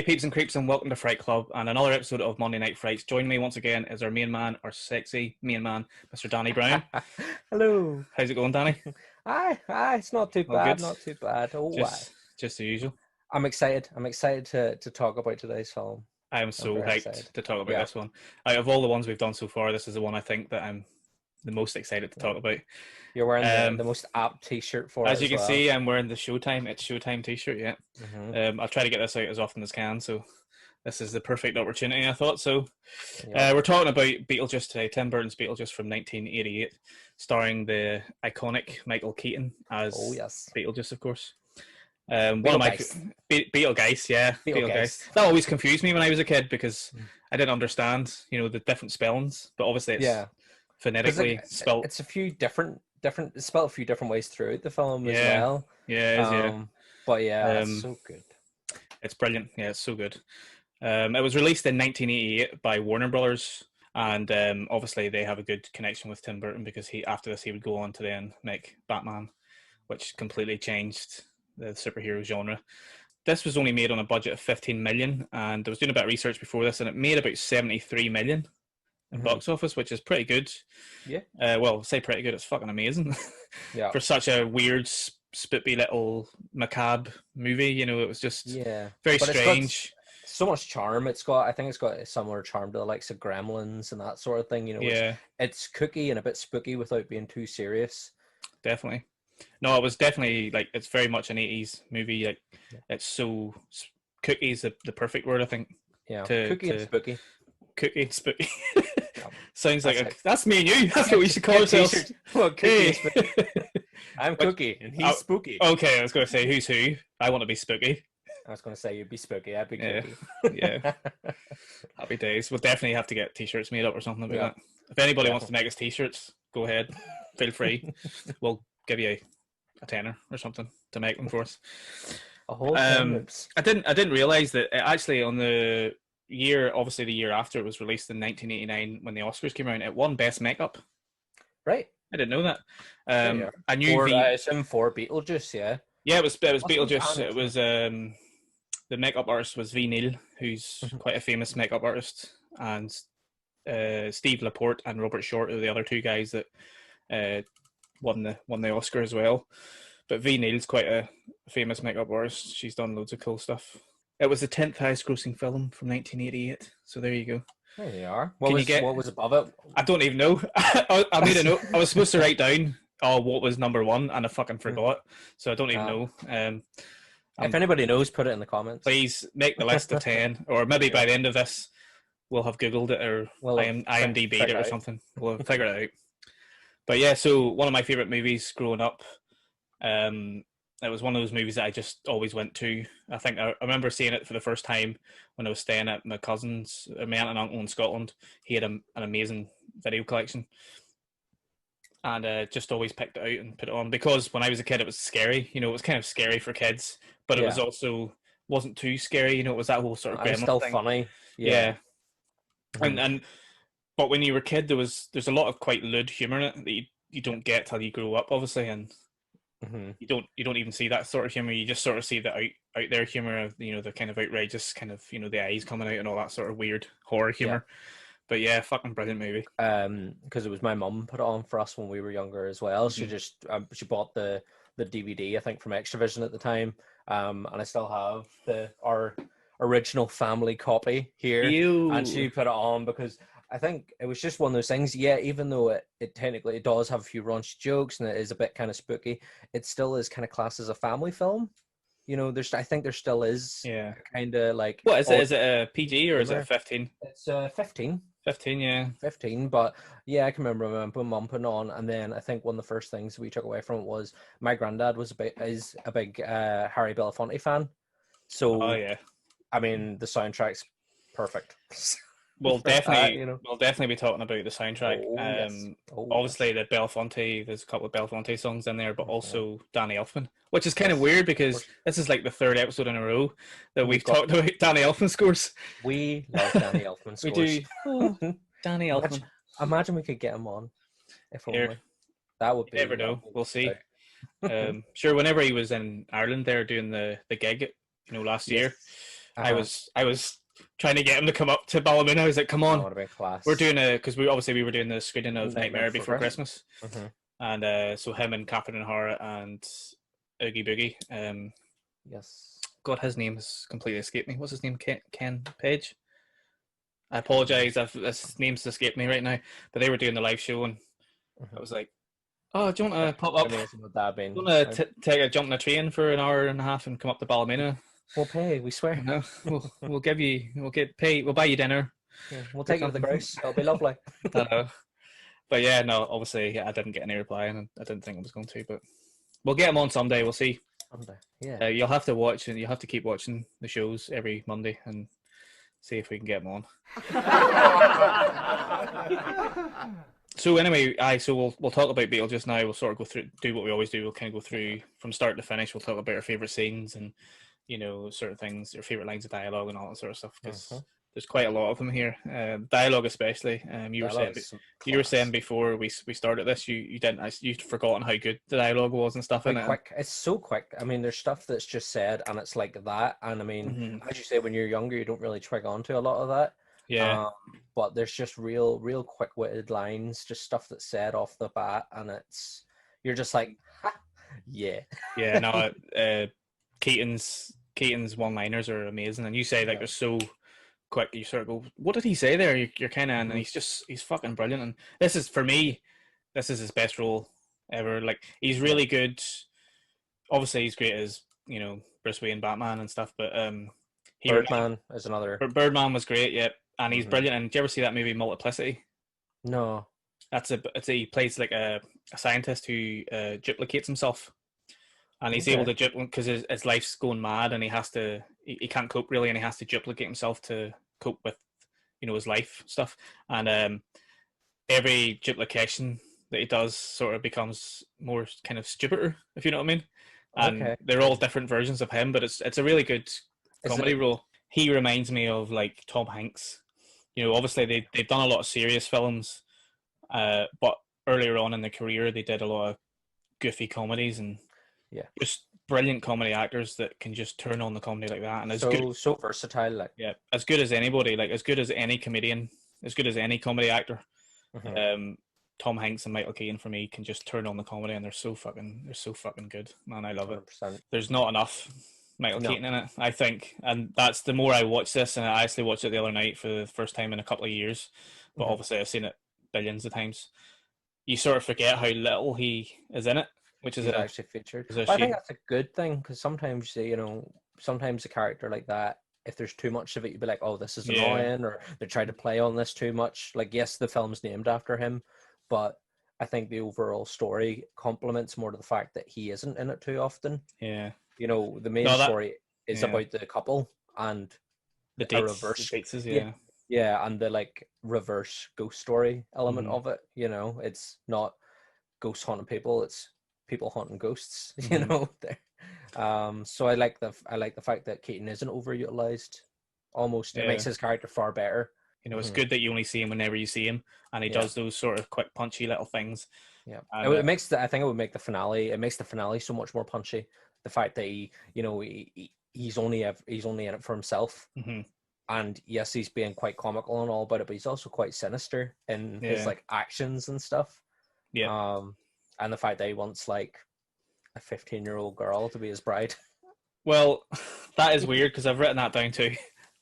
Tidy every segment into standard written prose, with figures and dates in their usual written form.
peeps and creeps, and welcome to Fright Club and another episode of Monday Night Frights. Joining me once again is our main man, our sexy main man, Mr. Danny Brown. Hello. How's it going, Danny? Aye, it's not too All bad, good? not too bad. Oh, aye. Just the usual. I'm excited. I'm excited to talk about today's film. I am so very hyped excited. to talk about Yeah. this one. Out of all the ones we've done so far, this is the one I think that I'm the most excited to talk about. You're wearing the most apt t-shirt for it As you can well. see, I'm wearing the Showtime It's Showtime t-shirt, yeah. Mhm. I'll try to get this out as often as can, so this is the perfect opportunity, I thought. So Yeah. we're talking about Beetlejuice today, Tim Burton's Beetlejuice from 1988, starring the iconic Michael Keaton as Oh, yes. Beetlejuice, of course. One of my Beetlegeist. Beetlegeist, yeah, Beetlegeist. That always confused me when I was a kid because I didn't understand, the different spellings. But obviously, it's phonetically spelled. It's a few different. It's spelled a few different ways throughout the film as Yeah, well. yeah, it is, yeah. But yeah, it's so good. It's brilliant. Yeah, it's so good. It was released in 1988 by Warner Brothers, and obviously they have a good connection with Tim Burton because after this he would go on to then make Batman, which completely changed the superhero genre. This was only made on a budget of 15 million, and I was doing a bit of research before this, and it made about 73 million in box office, which is pretty good. Yeah. Well, say pretty good. It's fucking amazing. Yeah. For such a weird, spoopy little macabre movie, it was just very strange. So much charm. I think it's got a similar charm to the likes of Gremlins and that sort of thing. It's kooky and a bit spooky without being too serious. Definitely. No, it was definitely it's very much an 80s movie. It's so kooky is the perfect word, I think. Yeah, kooky and spooky. Kooky and spooky. Yeah. Sounds like that's me and you. That's what we should call ourselves. Well, kooky and spooky. I'm kooky and he's spooky. Okay, I was going to say who's who. I want to be spooky. I was going to say you'd be spooky. I'd be kooky. Yeah. Happy days. We'll definitely have to get t-shirts made up or something about that. If anybody wants to make us t-shirts, go ahead. Feel free. We'll give you a tenner or something to make them for us. A whole I didn't realize that actually on the year after it was released in 1989 when the Oscars came around, it won Best Makeup. Right. I didn't know that. I knew I assume for Beetlejuice, yeah. Yeah, it was Beetlejuice. It was the makeup artist was V. Neil, who's quite a famous makeup artist, and Steve Laporte and Robert Short are the other two guys that won the Oscar as well. But V. Neil's quite a famous makeup artist. She's done loads of cool stuff. It was the 10th highest grossing film from 1988. So there you go. There you are. What was above it? I don't even know. I made a note. I was supposed to write down what was number one, and I fucking forgot. So I don't even know. If anybody knows, put it in the comments. Please make the list of 10, or maybe by the end of this, we'll have Googled it or IMDb'd it or something. We'll figure it out. But yeah, so one of my favourite movies growing up, it was one of those movies that I just always went to. I think I remember seeing it for the first time when I was staying at my cousin's, my aunt and uncle in Scotland. He had an amazing video collection. And just always picked it out and put it on because when I was a kid, it was scary. It was kind of scary for kids, but it was also wasn't too scary. It was that whole sort of gremlin still thing. Funny. Yeah. But when you were a kid, there's a lot of quite lewd humor in it that you don't get till you grow up, obviously, and you don't even see that sort of humor. You just sort of see the out there humor of the kind of outrageous kind of the eyes coming out and all that sort of weird horror humor. Yeah. But yeah, fucking brilliant movie. Because it was my mum put it on for us when we were younger as well. She just she bought the DVD, I think, from Extravision at the time, and I still have our original family copy here. Ew. And she put it on because I think it was just one of those things. Yeah, even though it technically does have a few raunchy jokes and it is a bit kind of spooky, it still is kind of classed as a family film. I think there still is kind of like... What is it? Is it a PG or is it a 15? It's 15. 15, yeah. 15, but yeah, I can remember my mum putting on, and then I think one of the first things we took away from it was my granddad is a big Harry Belafonte fan. So, I mean, the soundtrack's perfect. We'll definitely be talking about the soundtrack. Obviously, yes. the Belafonte, there's a couple of Belafonte songs in there, but also Danny Elfman, which is kind of weird because this is like the third episode in a row that we've talked about Danny Elfman scores. We love Danny Elfman scores. We do. Oh, Danny Elfman. Imagine we could get him on. If only. That would be... You never know. We'll see. Sure, whenever he was in Ireland there doing the gig, last year, I was trying to get him to come up to Ballymena. I was like, come on. That would have been class. We're doing because we were doing the screening of Nightmare Before Christmas. And so him and Catherine O'Hara and Oogie Boogie. Yes. God, his name has completely escaped me. What's his name? Ken Page? I apologise, his name's escaped me right now. But they were doing the live show, and I was like, oh, do you want to pop up? Do you want to take a jump in a train for an hour and a half and come up to Ballymena? We'll pay, we swear. No, we'll buy you dinner. Yeah, we'll take you to the grouse. It'll be lovely. But yeah, no, obviously I didn't get any reply, and I didn't think I was going to, but we'll get him on someday. We'll see. Someday, yeah. You'll have to watch, and you'll have to keep watching the shows every Monday and see if we can get him on. So anyway, so we'll talk about Beetlejuice now. We'll sort of do what we always do. We'll kind of go through from start to finish. We'll talk about our favorite scenes and certain things, your favorite lines of dialogue and all that sort of stuff, because there's quite a lot of them here. Dialogue especially. You were saying before we started this, you'd forgotten how good the dialogue was and stuff. Quick. It's so quick. I mean, there's stuff that's just said and it's like that. And I mean, as you say, when you're younger, you don't really twig onto a lot of that. Yeah. But there's just real quick-witted lines, just stuff that's said off the bat, and you're just like, ha, yeah. Yeah. No. Keaton's one-liners are amazing, and you say like they're so quick. You sort of go, "What did he say there?" You're kind of, and he's fucking brilliant. And this is his best role ever. Like, he's really good. Obviously, he's great as Bruce Wayne, Batman, and stuff. But Birdman is another. Birdman was great, yeah, and he's brilliant. And did you ever see that movie Multiplicity? No. He plays like a scientist who duplicates himself. And he's able to duplicate because his life's going mad, and he can't cope really, and he has to duplicate himself to cope with, his life stuff. And every duplication that he does sort of becomes more kind of stupider, if you know what I mean. And they're all different versions of him, but it's a really good comedy role. He reminds me of like Tom Hanks. Obviously they've done a lot of serious films, but earlier on in their career they did a lot of goofy comedies and. Yeah, just brilliant comedy actors that can just turn on the comedy like that, and so versatile. Like, yeah, as good as anybody, like as good as any comedian, as good as any comedy actor. Tom Hanks and Michael Keaton for me can just turn on the comedy, and they're so fucking good, man. I love 100%. It. There's not enough Michael Keaton in it, I think, and that's the more I watch this, and I actually watched it the other night for the first time in a couple of years, but obviously I've seen it billions of times. You sort of forget how little he is in it. Which is actually featured. I think that's a good thing, because sometimes sometimes a character like that, if there's too much of it, you'd be like, oh, this is annoying, or they're trying to play on this too much. Like, yes, the film's named after him, but I think the overall story complements more to the fact that he isn't in it too often. Yeah. The main story is about the couple and the dates, yeah, and the like reverse ghost story element of it. It's not ghosts haunting people, it's people haunting ghosts, so I like the fact that Keaton isn't overutilized. Almost, it makes his character far better. It's good that you only see him whenever you see him, and he does those sort of quick, punchy little things. Yeah, it makes I think it would make the finale. It makes the finale so much more punchy. The fact that he's only in it for himself, and yes, he's being quite comical and all about it, but he's also quite sinister in his like actions and stuff. Yeah. And the fact that he wants like a 15-year-old girl to be his bride. Well, that is weird, because I've written that down too.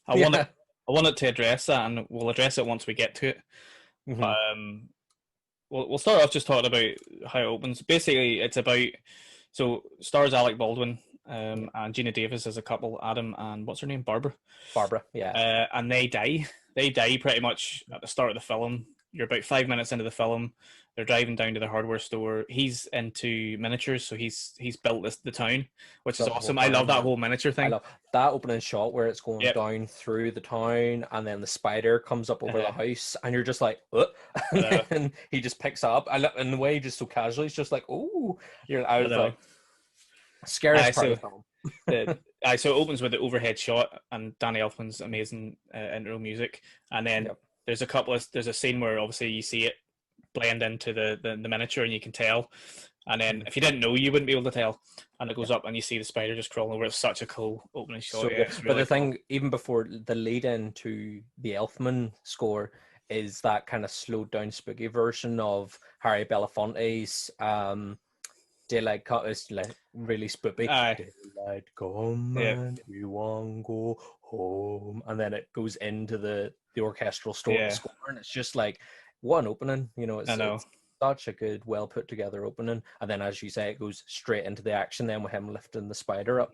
I wanted to address that, and we'll address it once we get to it. We'll start off just talking about how it opens. Basically, it's about stars Alec Baldwin and Geena Davis as a couple, Adam and what's her name, Barbara, yeah, and they die pretty much at the start of the film. You're about 5 minutes into the film. They're driving down to the hardware store. He's into miniatures, so he's built the town, which is awesome. I love that whole miniature thing. I love that opening shot where it's going down through the town, and then the spider comes up over the house, and you're just like, and he just picks up. And the way he just so casually, it's just like, oh, I was like, scariest part of the film. So it opens with the overhead shot and Danny Elfman's amazing intro music, and then there's a scene where obviously you see it blend into the miniature, and you can tell, And then if you didn't know, you wouldn't be able to tell. And it goes up and you see the spider just crawling over. It's such a cool opening shot. So Yeah, good. it's But really the cool. thing, even before the lead in to the Elfman score, is that kind of slowed down spooky version of Harry Belafonte's Daylight Cut is like really spooky. Aye. Daylight come Yeah. and we won't go home, and then it goes into the orchestral Yeah. score, and it's just like what an opening. You know, I know. it's such a good, well put together opening, and then as you say, it goes straight into the action. Then with him lifting the spider up,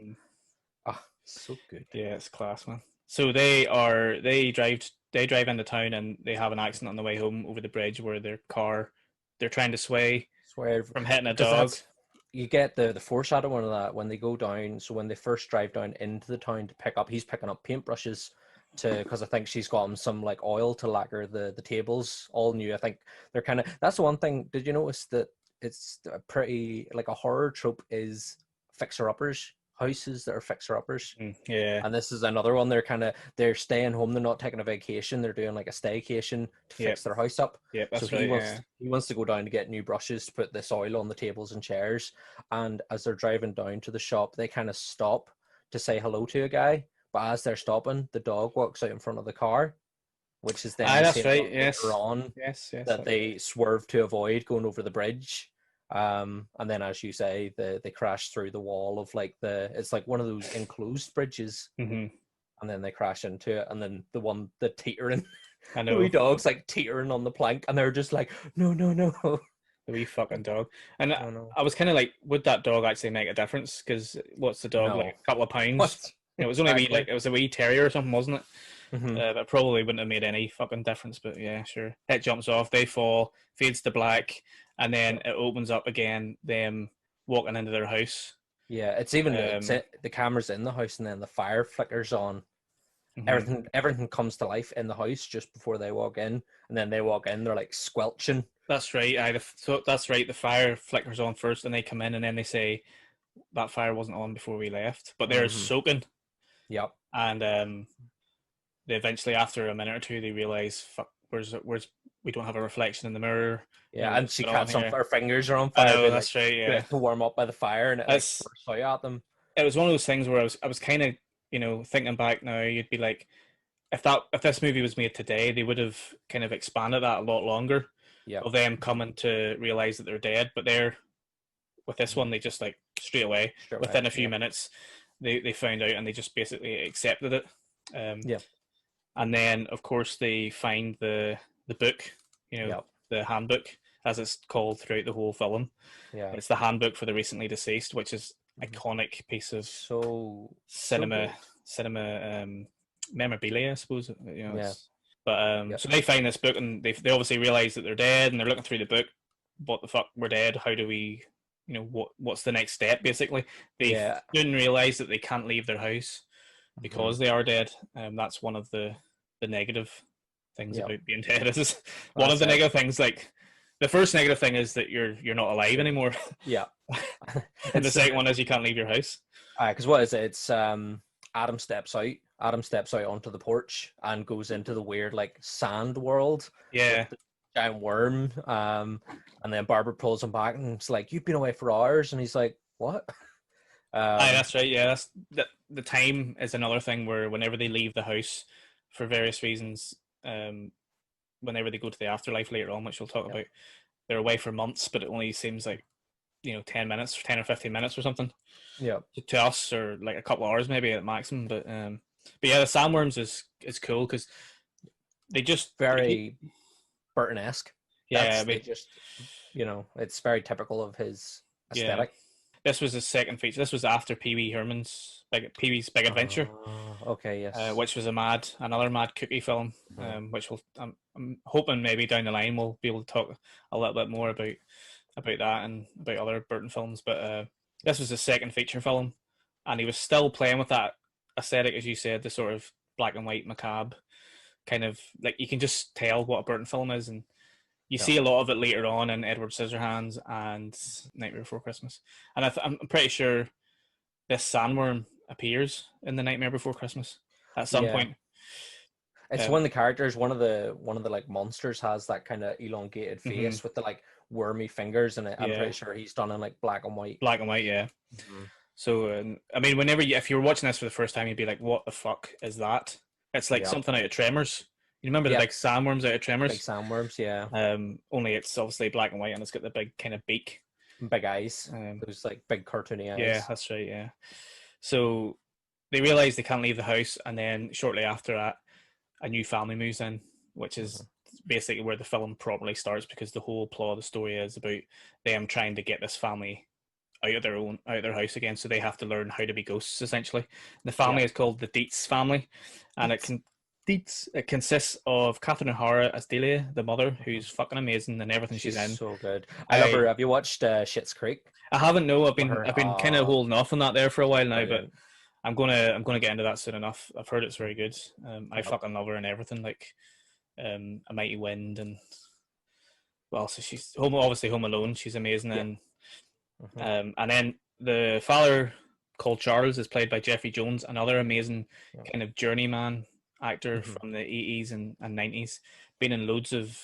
so good. Yeah, it's class, man. So they drive into town and they have an accident on the way home over the bridge where their car, they're trying to sway Swear from hitting a because dog. you get the foreshadowing of that when they go down. So when they first drive down into the town to pick up, he's picking up paintbrushes because I think she's got him some like oil to lacquer the tables, all new. I think they're kind of, that's the one thing. Did you notice that it's a pretty, like a horror trope is fixer-uppers, houses that are fixer-uppers. Yeah. And this is another one. They're staying home. They're not taking a vacation. They're doing like a staycation to fix their house up. Yeah, that's so right. He wants to go down to get new brushes to put this oil on the tables and chairs. And as they're driving down to the shop, they kind of stop to say hello to a guy. But as they're stopping, the dog walks out in front of the car, which is then that's right. Yes. later on yes. that they swerve to avoid going over the bridge. And then, as you say, they crash through the wall of like it's like one of those enclosed bridges, and then they crash into it, and then the teetering, I know, the wee dog's like teetering on the plank, and they're just like, no, the wee fucking dog. And I was kind of like, would that dog actually make a difference? Because what's the dog, like a couple of pounds? It was only it was a wee terrier or something, wasn't it? That probably wouldn't have made any fucking difference, but yeah, sure. It jumps off, they fall, fades to black, and then it opens up again, them walking into their house. Yeah, it's even the camera's in the house, and then the fire flickers on. Everything comes to life in the house just before they walk in, and then they walk in, they're like squelching. That's right. That's right. The fire flickers on first, and they come in, and then they say that fire wasn't on before we left, but they're soaking. Yep. And they eventually, after a minute or two, they realize, fuck, where's we don't have a reflection in the mirror. Yeah, and she can't. Her fingers are on fire. I know, that's right. Yeah, to warm up by the fire, and it bursts out at them. It was one of those things where I was kind of, thinking back now, you'd be like, if this movie was made today, they would have kind of expanded that a lot longer. Yeah. Of them coming to realize that they're dead, but with this one, they just like straight away within a few minutes, they found out and they just basically accepted it. And then, of course, they find the book, the handbook, as it's called throughout the whole film. Yeah, it's the handbook for the recently deceased, which is iconic piece of cinema memorabilia, I suppose. So they find this book and they obviously realize that they're dead, and they're looking through the book. What the fuck? We're dead. How do we? What's the next step? Basically, they soon realize that they can't leave their house because they are dead. That's one of the negative things about being dead. Is one of the negative things. Like the first negative thing is that you're not alive anymore. Yeah. And the second one is you can't leave your house. Because what is it? It's Adam steps out. Adam steps out onto the porch and goes into the weird like sand world. Yeah. With the giant worm. And then Barbara pulls him back and it's like, "You've been away for hours," and he's like, "What?" That's right. Yeah, the time is another thing where whenever they leave the house for various reasons, whenever they go to the afterlife later on, which we'll talk about, they're away for months, but it only seems like 10 or 15 minutes or something. Yeah. To us, or like a couple of hours maybe at maximum. But yeah, the sandworms is cool because they just very Burton-esque. Yeah, it's very typical of his aesthetic. This was his second feature. This was after Pee-wee's Big Adventure. Okay, yes. Which was another mad cookie film. Which I'm hoping maybe down the line we'll be able to talk a little bit more about that and about other Burton films. But this was his second feature film, and he was still playing with that aesthetic, as you said, the sort of black and white macabre kind of, like, you can just tell what a Burton film is, and you see a lot of it later on in Edward Scissorhands and Nightmare Before Christmas. And I'm pretty sure this sandworm appears in The Nightmare Before Christmas at some point. It's one of the characters, one of the like monsters has that kind of elongated face with the like wormy fingers, and I'm pretty sure he's done in like black and white. Black and white, yeah. So I mean, if you were watching this for the first time, you'd be like, "What the fuck is that?" It's like something out of Tremors. You remember the big sandworms out of Tremors? Big sandworms, yeah. Only it's obviously black and white, and it's got the big kind of beak, big eyes. Those like big cartoony eyes. Yeah, that's right. Yeah. So they realize they can't leave the house, and then shortly after that, a new family moves in, which is basically where the film properly starts, because the whole plot of the story is about them trying to get this family out of their house again, so they have to learn how to be ghosts essentially. The family is called the Dietz family, and it consists of Catherine O'Hara as Delia, the mother, who's fucking amazing in everything she's in. So good. I love her. Have you watched Schitt's Creek? I haven't. No, I've been kind of holding off on that there for a while now, but I'm gonna get into that soon enough. I've heard it's very good. I fucking love her in everything, like A Mighty Wind, and so she's obviously Home Alone. She's amazing in. And then the father, called Charles, is played by Jeffrey Jones, another amazing kind of journeyman actor from the 80s and 90s. Been in loads of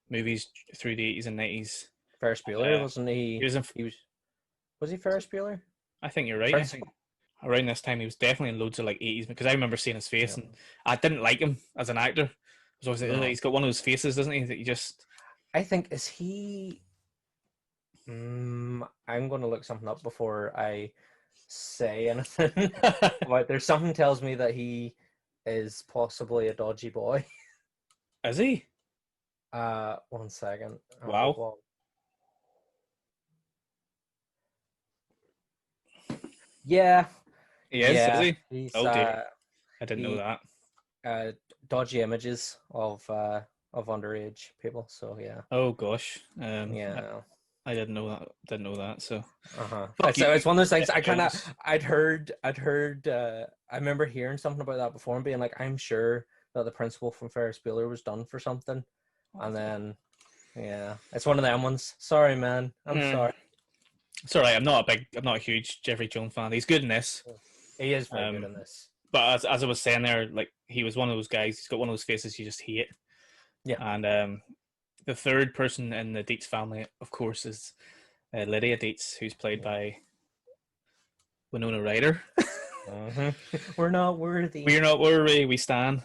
movies through the 80s and 90s. Ferris Bueller, wasn't he? Was he Ferris Bueller? I think you're right. Around this time, he was definitely in loads of like 80s, because I remember seeing his face and I didn't like him as an actor. I was always like, he's got one of those faces, doesn't he? That you just. I think is he. I'm going to look something up before I say anything. But there's something tells me that he is possibly a dodgy boy. Is he? 1 second. Wow. Yeah. He is, yeah, is he? He's, dear. I didn't know that. Dodgy images of underage people, so yeah. Oh gosh. Yeah. I didn't know that. Didn't know that. So. So it's one of those things. I'd heard. I remember hearing something about that before and being like, I'm sure that the principal from Ferris Bueller was done for something, and then, it's one of them ones. Sorry, man. I'm sorry. It's all right. I'm not a huge Jeffrey Jones fan. He's good in this. He is very good in this. But as I was saying there, like, he was one of those guys. He's got one of those faces you just hate. Yeah. And the third person in the Dietz family, of course, is Lydia Dietz, who's played by Winona Ryder. We're not worthy. We're not worthy. We stand.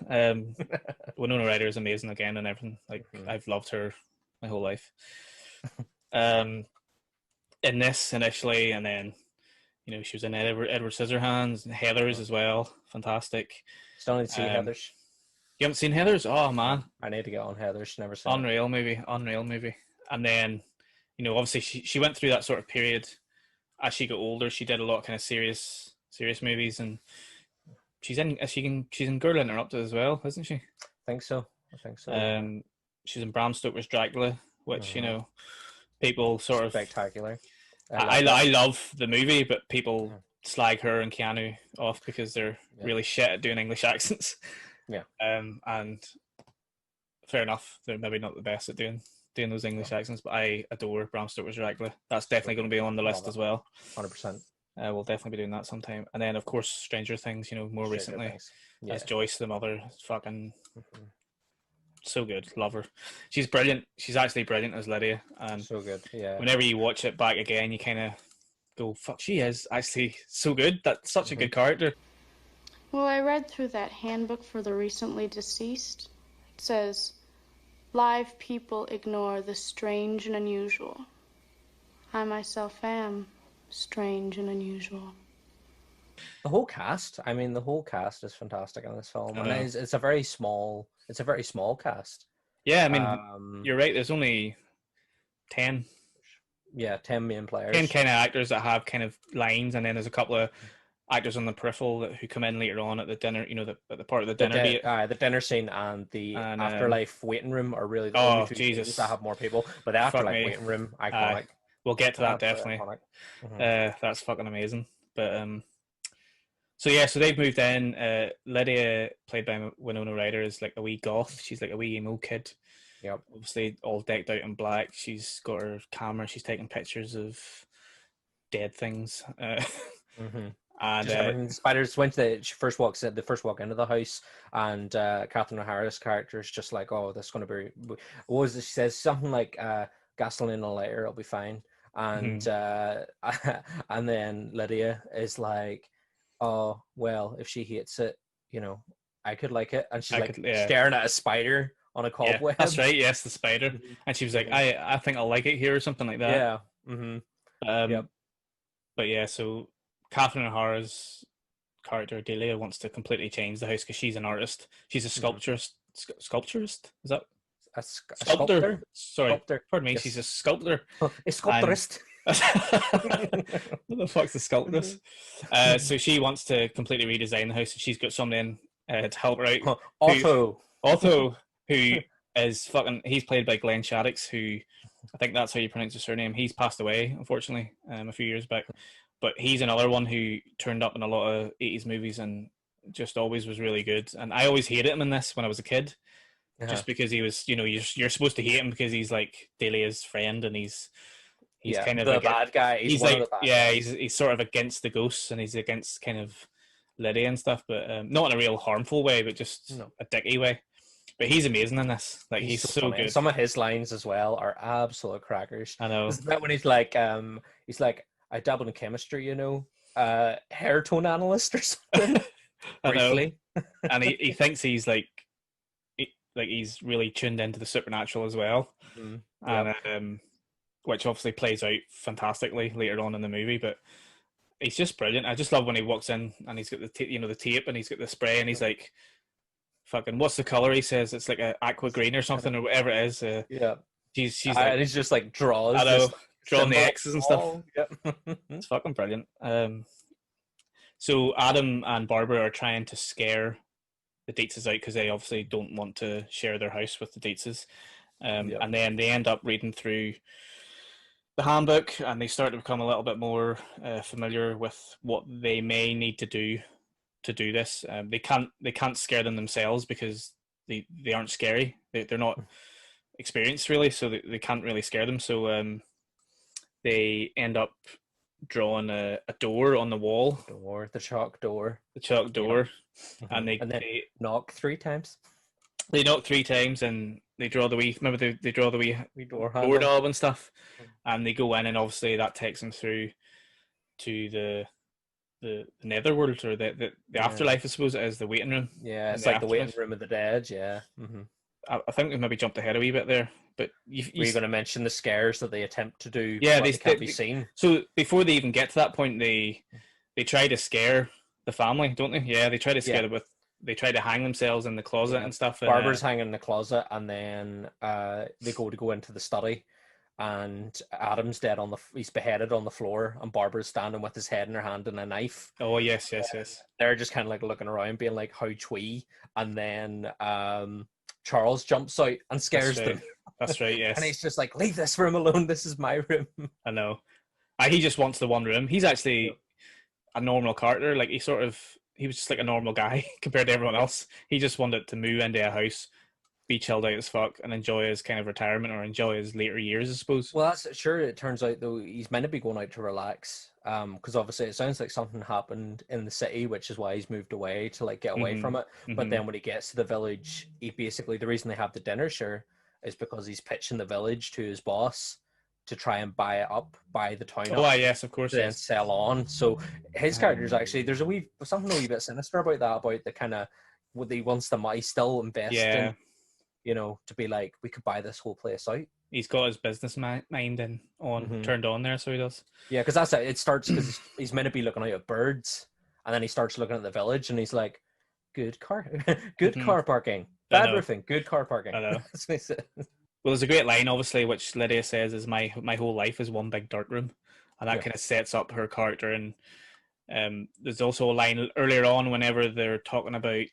Winona Ryder is amazing again and everything. Like, I've loved her my whole life. In this initially, and then she was in Edward Scissorhands and Heathers as well. Fantastic. Still need to see Heathers. You haven't seen Heathers? Oh man, I need to get on Heathers. Never seen Unreal movie. And then, obviously she went through that sort of period as she got older. She did a lot of kind of serious movies, and she's in Girl Interrupted as well, isn't she? I think so. She's in Bram Stoker's Dracula, which people sort of spectacular. I love the movie, but people slag her and Keanu off because they're really shit at doing English accents. Yeah. And fair enough, they're maybe not the best at doing those English accents, but I adore Bram Stoker's Dracula. That's definitely going to be on the list as well. 100%. We'll definitely be doing that sometime. And then, of course, Stranger Things, more recently, as Joyce, the mother. Fucking so good. Love her. She's brilliant. She's actually brilliant as Lydia. And so good, yeah. Whenever you watch it back again, you kind of go, fuck, she is actually so good. That's such a good character. Well, I read through that handbook for the recently deceased. It says, live people ignore the strange and unusual. I myself am strange and unusual. The whole cast is fantastic in this film. And it's a very small cast. Yeah, I mean, you're right, there's only 10. Yeah, 10 main players. 10 kind of actors that have kind of lines, and then there's a couple of actors on the peripheral who come in later on at the dinner, at the part of the dinner. The dinner scene and the afterlife waiting room are really the only two scenes that have more people. But the afterlife waiting room, iconic. We'll get to that definitely. That's fucking amazing. But so they've moved in. Lydia, played by Winona Ryder, is like a wee goth. She's like a wee emo kid. Yep. Obviously all decked out in black. She's got her camera. She's taking pictures of dead things. And just everything. Spiders went to she first walks in, the first walk into the house, and Catherine O'Hara's character is just like, oh, that's going to be. What was it? She says something like, gasoline and a lighter, it'll be fine. And and then Lydia is like, oh well, if she hates it, I could like it. And she's staring at a spider on a cobweb. Yeah, that's right. Yes, the spider. And she was like, I think I'll like it here, or something like that. Yeah. Mm-hmm. But yeah, so Catherine O'Hara's character Delia wants to completely change the house because she's an artist. She's a sculpturist. Sculpturist? Is that a sculptor? Sorry, sculptor. Pardon me. Yes. She's a sculptor. A sculpturist. What the fuck's a sculpturist? So she wants to completely redesign the house, and she's got somebody in to help her out. Otto, who is fucking. He's played by Glenn Shaddix, who I think that's how you pronounce his surname. He's passed away, unfortunately, a few years back. But he's another one who turned up in a lot of 80s movies and just always was really good. And I always hated him in this when I was a kid, just because he was, you're supposed to hate him because he's like Delia's friend, and he's kind of the bad guy. He's like, he's sort of against the ghosts, and he's against kind of Lydia and stuff, but not in a real harmful way, but just a dicky way. But he's amazing in this. Like he's so good. Some of his lines as well are absolute crackers. I know. Isn't that when he's like, I dabbled in chemistry, hair tone analyst or something. Briefly. And he thinks he's he's really tuned into the supernatural as well, and which obviously plays out fantastically later on in the movie. But he's just brilliant. I just love when he walks in and he's got the tape and he's got the spray and he's like, "Fucking, what's the color?" He says it's like a aqua green or something or whatever it is. She's like, and he's just like draws. I know. Drawing the X's and stuff. Yep. It's fucking brilliant. So Adam and Barbara are trying to scare the Dietzes out because they obviously don't want to share their house with the Dietzes. And then they end up reading through the handbook and they start to become a little bit more familiar with what they may need to do this. They can't scare them themselves because they aren't scary. They're not experienced really, so they can't really scare them. So they end up drawing a door on the wall. The chalk door. And they knock 3 times. They knock 3 times and they draw the wee. Remember they draw the wee door knob and stuff, and they go in and obviously that takes them through to the netherworld or the afterlife. I suppose it is the waiting room. Yeah, it's like the waiting room of the dead. Yeah. Mm-hmm. I think we maybe jumped ahead a wee bit there, but were you going to mention the scares that they attempt to do? Yeah, they can't be seen. So before they even get to that point, they try to scare the family, don't they? Yeah, they try to scare them they try to hang themselves in the closet and stuff. Barbara's hanging in the closet, and then they go into the study, and Adam's dead he's beheaded on the floor, and Barbara's standing with his head in her hand and a knife. Oh yes. They're just kind of like looking around, being like, "How twee?" And then Charles jumps out and scares them. That's right, yes. And he's just like, "Leave this room alone. This is my room." I know. He just wants the one room. He's actually a normal character. Like he was just like a normal guy compared to everyone else. He just wanted to move into a house, be chilled out as fuck, and enjoy his kind of retirement or enjoy his later years, I suppose. Well, it turns out though he's meant to be going out to relax. Because obviously it sounds like something happened in the city, which is why he's moved away to like get away from it. But then when he gets to the village, the reason they have the dinner is because he's pitching the village to his boss to try and buy the town up. Oh, yes, of course. Then sell on. So his character's actually, there's something a wee bit sinister about that, about the kind of what he wants he's still investing, to be like, we could buy this whole place out. He's got his business mind turned on there, so he does. Yeah, because that's it. It starts because he's meant to be looking out at birds, and then he starts looking at the village, and he's like, "Good car parking, bad roofing, good car parking." I know. Well, there's a great line, obviously, which Lydia says is my whole life is one big dark room, and that kind of sets up her character. And there's also a line earlier on whenever they're talking about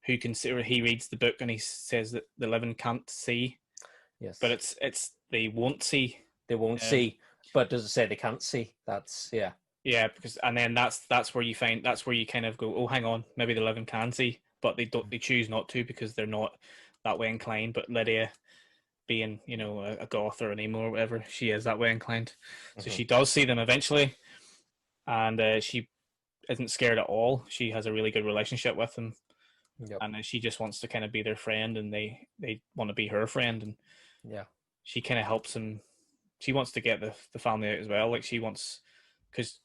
who can see, or he reads the book and he says that the living can't see. Yes. But it's they won't see. They won't see. But does it say they can't see? That's Yeah, because and then that's where you kind of go, oh, hang on, maybe the living can see, but they choose not to because they're not that way inclined. But Lydia, being a goth or an emo or whatever, she is that way inclined, so she does see them eventually, and she isn't scared at all. She has a really good relationship with him, Yep. and she just wants to kind of be their friend, and they want to be her friend, and she kind of helps him. She wants to get the family out as well. Like she wants, because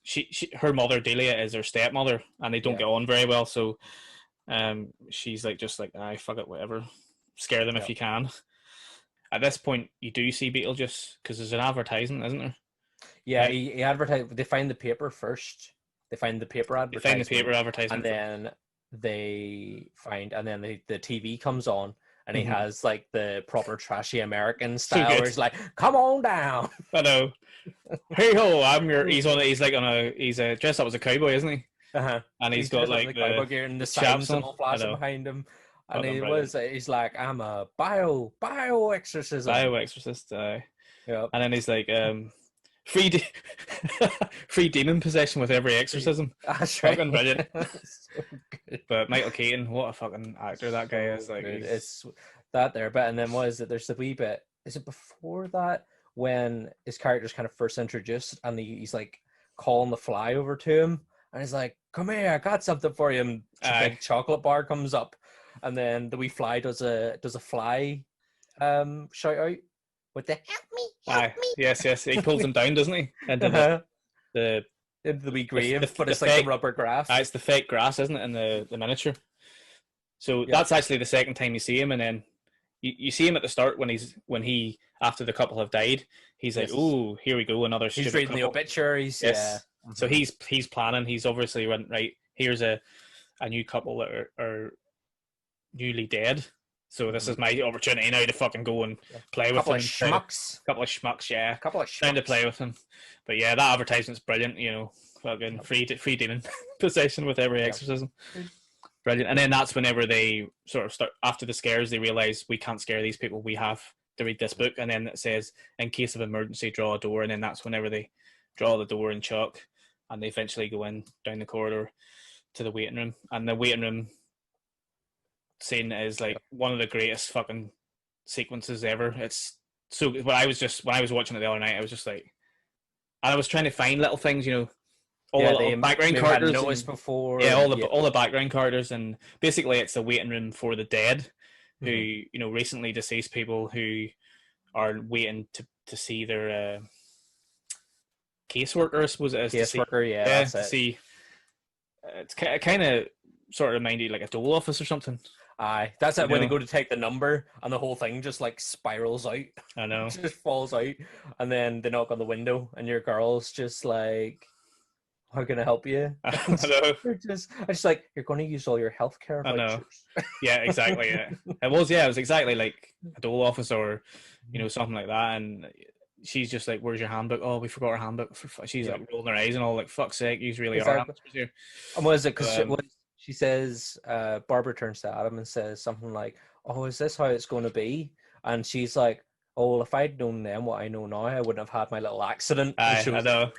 her mother Delia is her stepmother, and they don't get on very well. So, she's like just like, "I fuck it, whatever, scare them if you can." At this point, you do see Beetlejuice because there's an advertisement, isn't there? Yeah, he advertised. They find the paper first. They find the paper advertisement. They find the paper advertisement, and then the TV comes on, and he has like the proper trashy American style, where he's like, "Come on down." I know. Hey ho, I'm your. He's dressed up as a cowboy, isn't he? And he's got like the cowboy gear and the signs all flashing behind him. And he's like, "I'm a bio exorcism." Bio exorcist, And then he's like, free demon possession with every exorcism. That's right. Fucking brilliant. So good. But Michael Keaton, what a fucking actor that guy is. Like, it's that there. But and then what is it? There's the wee bit. Is it before that when his character's kind of first introduced, and he's like calling the fly over to him, and he's like, "Come here, I got something for you." And a big chocolate bar comes up. And then the wee fly does a fly shout out with the help me. Yes. He pulls him down, doesn't he? Into the wee grave, but it's like the rubber grass. It's the fake grass, isn't it, in the miniature? So that's actually the second time you see him, and then you see him at the start when he after the couple have died. He's like, "Oh, here we go, another." He's reading the obituaries. Yes. Yeah. So he's planning. He's obviously went right. Here's a new couple that are newly dead, so this is my opportunity now to fucking go and play with them. Couple of schmucks, yeah. Trying to play with them. But yeah, that advertisement's brilliant. You know, fucking free demon possession with every exorcism. Brilliant. And then that's whenever they sort of start, after the scares, they realize we can't scare these people. We have to read this book, and then it says, "In case of emergency, draw a door." And then that's whenever they draw the door in chalk, and they eventually go in down the corridor to the waiting room, and the waiting room scene is like one of the greatest fucking sequences ever. It's so when I was watching it the other night, I was just like, and I was trying to find little things, you know, all the background characters noticed before. Yeah, all the background characters, and basically it's a waiting room for the dead, who you know, recently deceased people who are waiting to see their caseworker, I suppose it is. Caseworker, that's it. See, it's kind of sort of reminded like a dole office or something. Aye, that's it. When they go to take the number, and the whole thing just like spirals out. I know. It just falls out, and then they knock on the window, and your girl's just like, "How can I help you?" I know. I'm just like, "You're going to use all your healthcare vouchers." I know. Yeah, exactly. Yeah, it was exactly like a dole office or, you know, something like that. And she's just like, "Where's your handbook?" "Oh, we forgot our handbook." She's like rolling her eyes and all, like, "Fuck's sake, you really are amateurs here." And what is it? Because she says, Barbara turns to Adam and says something like, "Oh, is this how it's going to be?" And she's like, "Oh, well, if I'd known then what I know now, I wouldn't have had my little accident." I know.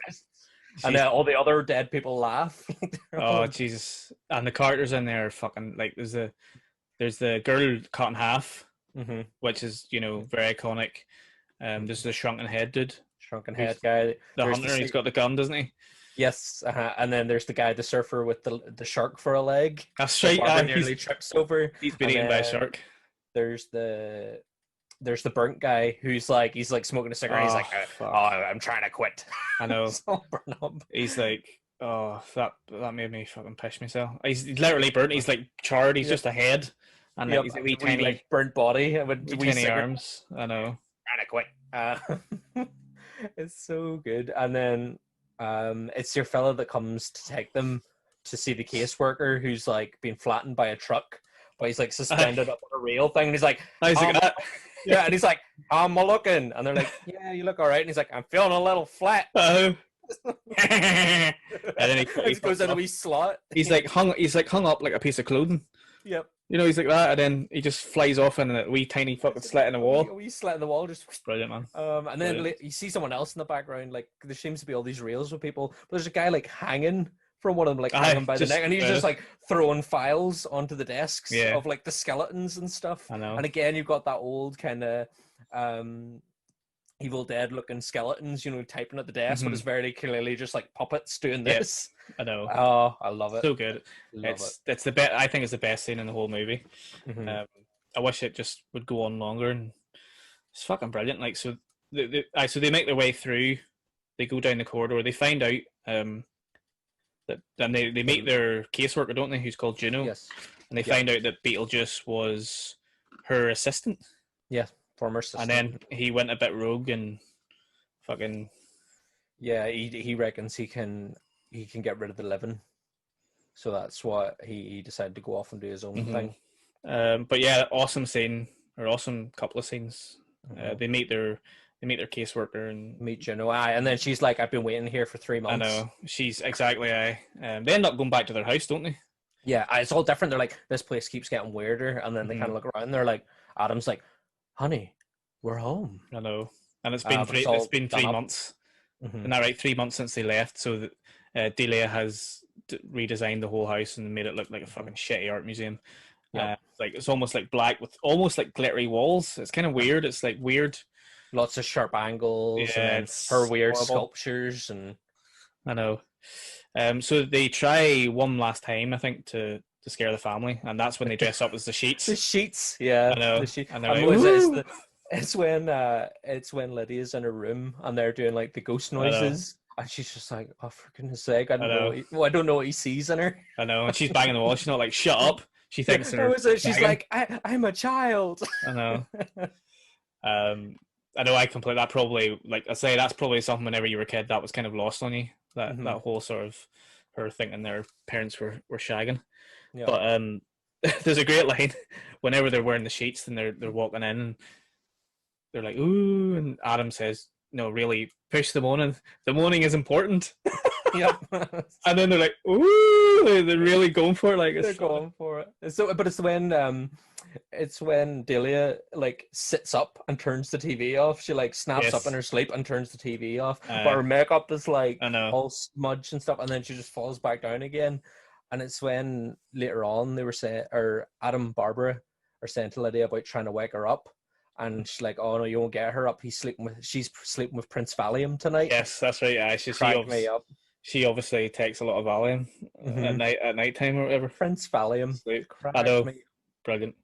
And then all the other dead people laugh. Oh, Jesus. And the characters in there are fucking, like, there's the girl cut in half, which is, you know, very iconic. There's the shrunken head dude. Shrunken head guy. The hunter, he's got the gun, doesn't he? Yes, and then there's the guy, the surfer with the shark for a leg. That's right. Nearly trips over. He's been eaten by a shark. There's the burnt guy he's like smoking a cigarette. He's like, I'm trying to quit. I know. So burnt up. He's like, oh, that made me fucking piss myself. He's literally burnt. He's like charred. He's just a head, and he's a wee tiny, like, burnt body with wee tiny arms. I know. Trying to quit. It's so good. And then it's your fella that comes to take them to see the caseworker who's like being flattened by a truck, but he's like suspended up on a rail thing, and he's like, yeah, and he's like, "How am I looking?" And they're like, "Yeah, you look all right." And he's like, "I'm feeling a little flat." And then he goes in a wee slot. He's like hung up like a piece of clothing. Yep. You know, he's like that, and then he just flies off in a wee tiny fucking slit in the wall. A wee slit in the wall, just brilliant, man. And then you see someone else in the background. Like, there seems to be all these reels with people, but there's a guy like hanging from one of them, like hanging by the neck, and he's just like throwing files onto the desks of like the skeletons and stuff. I know. And again, you've got that old kind of Evil Dead looking skeletons, you know, typing at the desk, but Mhm. it's very clearly just like puppets doing Yeah. this. I know. Oh, I love it. So good. Love It's the best. I think it's the best scene in the whole movie. it. Hmm. I wish it just would go on longer, and it's fucking brilliant. Like so, so they make their way through. They go down the corridor. They find out that, and they meet their caseworker, don't they? Who's called Juno, Yes. and they Yeah. find out that Beetlejuice was her assistant, Yeah, former and assistant. then he went a bit rogue and fucking Yeah, he reckons he can get rid of the living, so that's what he decided to go off and do his own thing. But yeah, awesome scene or awesome couple of scenes. They meet their caseworker and Meet Juno, and then she's like, "I've been waiting here for 3 months." I know she's exactly. They end up going back to their house, don't they? Yeah, it's all different. They're like, "This place keeps getting weirder," and then they kind of look around. And they're like, "Adam's like, honey, we're home." I know, and it's been but it's been 3 months. Isn't that right? 3 months since they left. So that Delia has redesigned the whole house and made it look like a fucking shitty art museum. Yeah. It's almost like black with almost like glittery walls. It's kind of weird. It's like weird. Lots of sharp angles, Yeah, and then it's her weird horrible. sculptures, and I know. So they try one last time, I think, to scare the family, and that's when they dress up as the Sheets. the sheets. Yeah, I know. the sheet. And they're And like, what is it? "Woo!" It's when Lydia's in her room and they're doing like the ghost noises, and she's just like, "Oh, for goodness sake, I don't know what he sees in her." I know, and she's banging the wall. She's not like, "Shut up." She thinks they're She's banging. like, I'm a child. I know. I know. I complete that. Probably, like I say, that's probably something whenever you were a kid that was kind of lost on you. That whole sort of her thinking their parents were shagging. Yeah. But there's a great line whenever they're wearing the sheets and they're walking in and they're like, "Ooh," and Adam says, "No, really, push the moaning. The moaning is important." Yeah. And then they're like, "Ooh," they're really going for it. Like They're going for it. So, but it's when Delia like sits up and turns the TV off. She like snaps up in her sleep and turns the TV off. But her makeup is like all smudged and stuff, and then she just falls back down again. And it's when later on they were saying, or Adam and Barbara are saying to Lydia about trying to wake her up, and she's like, "Oh no, you won't get her up. She's sleeping with Prince Valium tonight." Yes, that's right. Yeah, she obviously takes a lot of Valium at night time or whatever. Prince Valium. I know. Brilliant.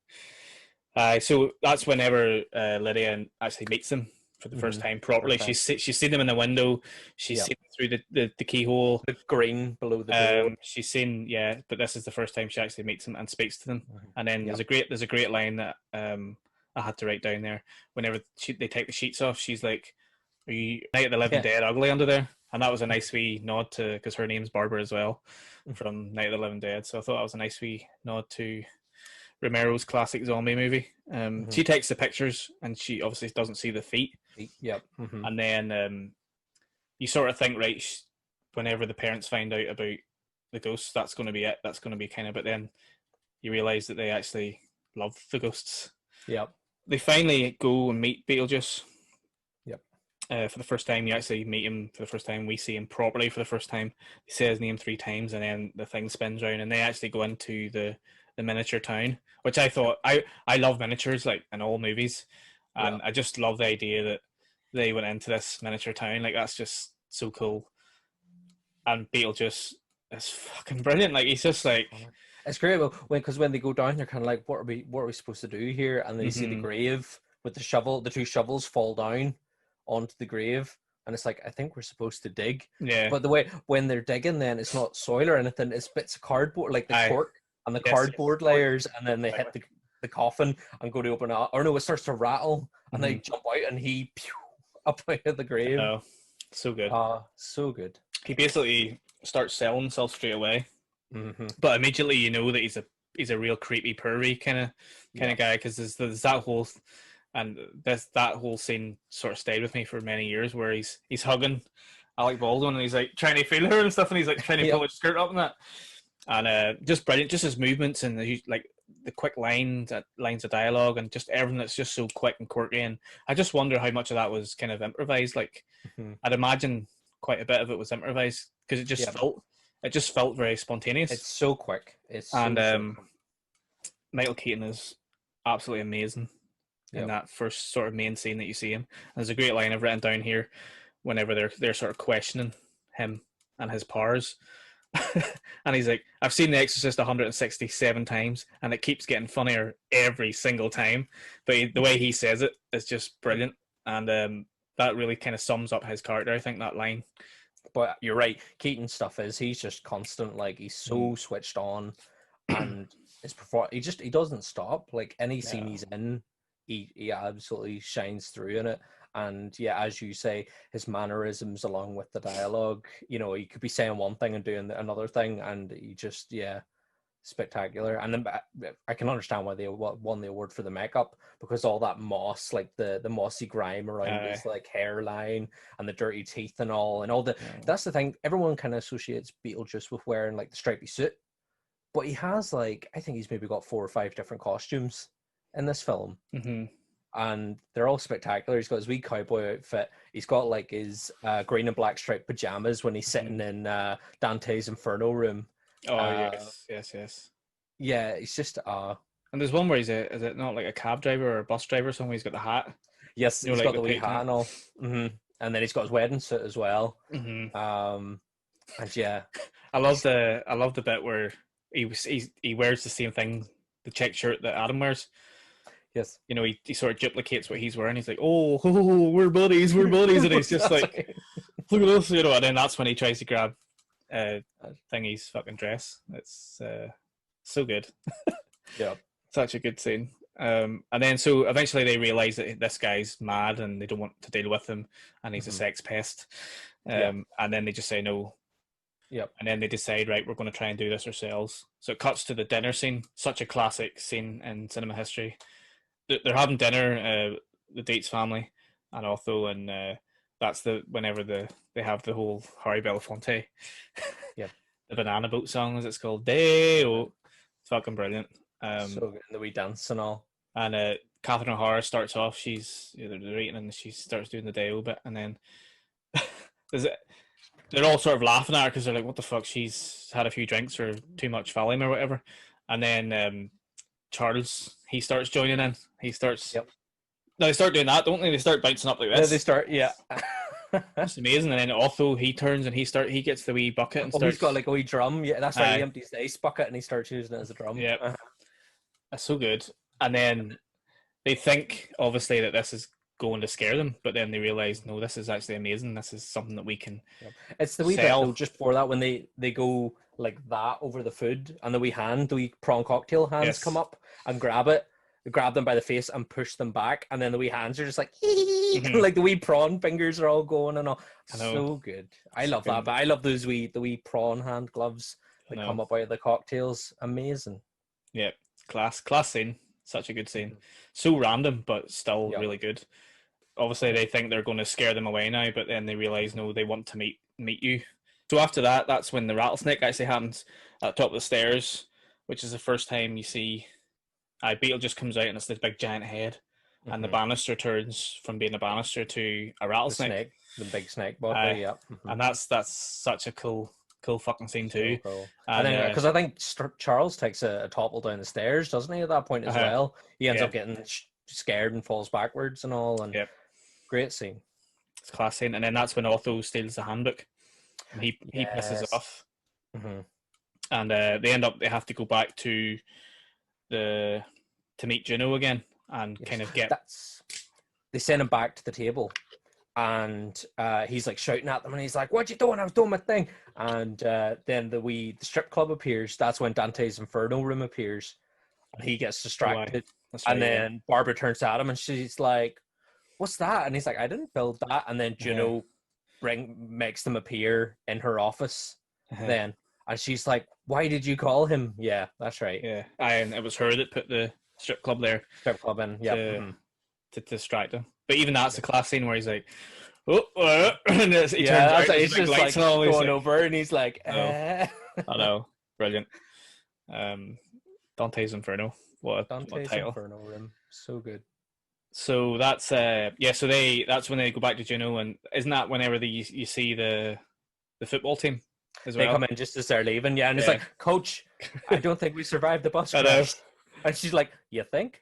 So that's whenever Lydia actually meets them for the first time properly. She's seen them in the window. She's seen them through the keyhole. The green below the door. She's seen, but this is the first time she actually meets them and speaks to them. And then there's a great line that I had to write down there. Whenever they take the sheets off, she's like, "Are you Night of the Living Dead ugly under there?" And that was a nice wee nod to, because her name's Barbara as well, from Night of the Living Dead. So I thought that was a nice wee nod to Romero's classic zombie movie. She takes the pictures and she obviously doesn't see the feet. Yep. And then you sort of think, right, whenever the parents find out about the ghosts, that's going to be it. That's going to be kind of, but then you realise that they actually love the ghosts. Yep. They finally go and meet Beetlejuice. Yep. For the first time, you actually meet him for the first time. We see him properly for the first time. He says his name 3 times, and then the thing spins round, and they actually go into the miniature town, which I thought I love miniatures like in all movies, and I just love the idea that they went into this miniature town. Like that's just so cool. And Beetlejuice is fucking brilliant. Like he's just like. It's great because when they go down, they're kind of like, what are we supposed to do here? And they see the grave with the shovel. The 2 shovels fall down onto the grave, and it's like, I think we're supposed to dig. Yeah. But the way when they're digging, then it's not soil or anything. It's bits of cardboard, like the cork and the cardboard layers, and then they hit the coffin and go to open it. Or no, it starts to rattle, and they jump out, and he up out of the grave. Oh, so good. So good. He basically starts selling himself straight away. But immediately you know that he's a real creepy pervy kind of guy, because there's that whole that whole scene sort of stayed with me for many years where he's hugging Alec Baldwin and he's like trying to feel her and stuff, and he's like trying to pull her skirt up and that, and just brilliant, just his movements and the quick lines of dialogue and just everything that's just so quick and quirky. And I just wonder how much of that was kind of improvised. Like I'd imagine quite a bit of it was improvised, because it just felt very spontaneous. It's so quick. Michael Keaton is absolutely amazing. in that first sort of main scene that you see him. And there's a great line I've written down here whenever they're sort of questioning him and his powers. And he's like, I've seen The Exorcist 167 times and it keeps getting funnier every single time. But the way he says it is just brilliant. And that really kind of sums up his character, I think, that line. But you're right, Keaton's stuff is he's just constant, like he's so switched on, and he doesn't stop. Like any scene he's in, he absolutely shines through in it. And yeah, as you say, his mannerisms along with the dialogue, you know, he could be saying one thing and doing another thing, and he just, spectacular. And then I can understand why they won the award for the makeup, because all that moss, like the mossy grime around his like hairline and the dirty teeth and all the that's the thing, everyone kind of associates Beetlejuice with wearing like the stripy suit, but he has like, I think he's maybe got 4 or 5 different costumes in this film. And they're all spectacular. He's got his wee cowboy outfit. He's got like his green and black striped pajamas when he's sitting in Dante's Inferno room. Oh, yes. Yeah, it's just And there's one where is it not like a cab driver or a bus driver or something? He's got the hat. Yes, he's got the wee hat and all. And then he's got his wedding suit as well. And yeah, I love the bit where he wears the same thing, the check shirt that Adam wears. Yes. You know, he sort of duplicates what he's wearing. He's like, oh, we're buddies. And he's just like, look at us, you know. And then that's when he tries to grab Thingy's fucking dress. It's so good. Yeah. Such a good scene. And then so eventually they realise that this guy's mad and they don't want to deal with him and he's a sex pest. And then they just say no. Yep. And then they decide, right, we're going to try and do this ourselves. So it cuts to the dinner scene. Such a classic scene in cinema history. They're having dinner, the Dietz family and Otho, and that's whenever they have the whole Harry Belafonte, the Banana Boat song, as it's called. Day-o. It's fucking brilliant. So good, the wee dance and all. And Catherine O'Hara starts off. They're eating and she starts doing the Day-o bit, and then they're all sort of laughing at her because they're like, "What the fuck? She's had a few drinks or too much Valium or whatever." And then Charles, he starts joining in. He starts. Yep. No, they start doing that, don't they? They start bouncing up like this. Yeah, they start. Yeah. It's amazing. And then Otho, he turns and he gets the wee bucket and starts. He's got like a wee drum. Yeah, that's right. He empties the ice bucket and he starts using it as a drum. Yeah. That's so good. And then they think obviously that this is going to scare them, but then they realize, no, this is actually amazing. This is something that we can. Yep. It's the wee bit though, just before that when they go like that over the food and the wee prawn cocktail hands come up and grab them by the face and push them back, and then the wee hands are just like like the wee prawn fingers are all going and all. So good. I love that, but I love the wee prawn hand gloves that come up out of the cocktails. Amazing. Yeah, class scene. Such a good scene. So random, but still really good. Obviously, they think they're going to scare them away now, but then they realize, no, they want to meet you. So after that, that's when the rattlesnake actually happens at the top of the stairs, which is the first time you see Beetlejuice comes out and it's this big giant head, and the banister turns from being a banister to a rattlesnake. The big snake body, And that's such a cool fucking scene too. So cool. And because I think Charles takes a topple down the stairs, doesn't he, at that point as well? He ends up getting scared and falls backwards and all. And great scene. It's a class scene. And then that's when Otho steals the handbook and he pisses it off. And they have to go back to meet Juno again and kind of get. They send him back to the table. And he's like shouting at them, and he's like, "What you doing? I was doing my thing." And then the strip club appears. That's when Dante's Inferno room appears, and he gets distracted. And then Barbara turns to him, and she's like, "What's that?" And he's like, "I didn't build that." And then Juno makes them appear in her office. Then, and she's like, "Why did you call him?" Yeah, that's right. Yeah, and it was her that put the strip club there. Strip club in, to distract him. But even that's a class scene where he's like, and he turns out, he's just like going over, and he's like, I know, brilliant. Dante's Inferno, what a title! Inferno room, so good. So that's that's when they go back to Juno, and isn't that whenever you see the football team as well? They come in just as they're leaving, and it's like, "Coach, I don't think we survived the bus crash." And she's like, "You think?"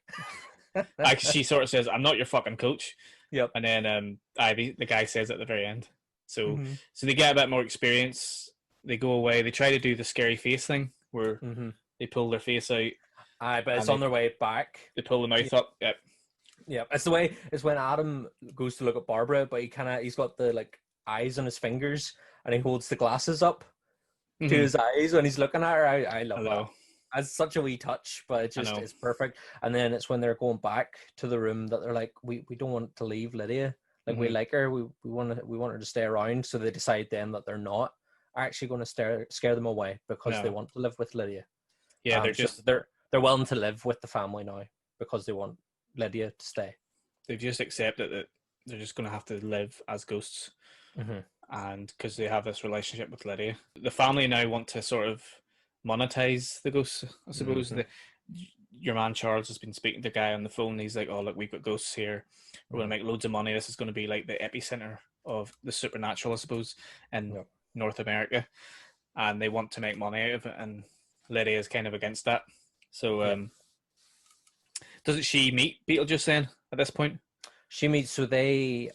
Like she sort of says, "I'm not your fucking coach." Yep. And then the guy says at the very end. So Mm-hmm. so they get a bit more experience. They go away. They try to do the scary face thing where they pull their face out. But it's on their way back. They pull the mouth up. Yep. Yeah, it's when Adam goes to look at Barbara, but he's got the like eyes on his fingers, and he holds the glasses up to his eyes when he's looking at her. I love that. It's such a wee touch, but it's perfect. And then it's when they're going back to the room that they're like, we don't want to leave Lydia. Like we like her, we want her to stay around. So they decide then that they're not actually going to scare them away because they want to live with Lydia. Yeah, they're willing to live with the family now because they want Lydia to stay. They've just accepted that they're just going to have to live as ghosts, and because they have this relationship with Lydia, the family now want to sort of monetize the ghosts. I suppose your man Charles has been speaking to the guy on the phone. He's like, "Oh, look, we've got ghosts here. We're going to make loads of money. This is going to be like the epicenter of the supernatural, I suppose, in North America." And they want to make money out of it, and Lydia is kind of against that. So, doesn't she meet Beetlejuice then at this point? She meets, so they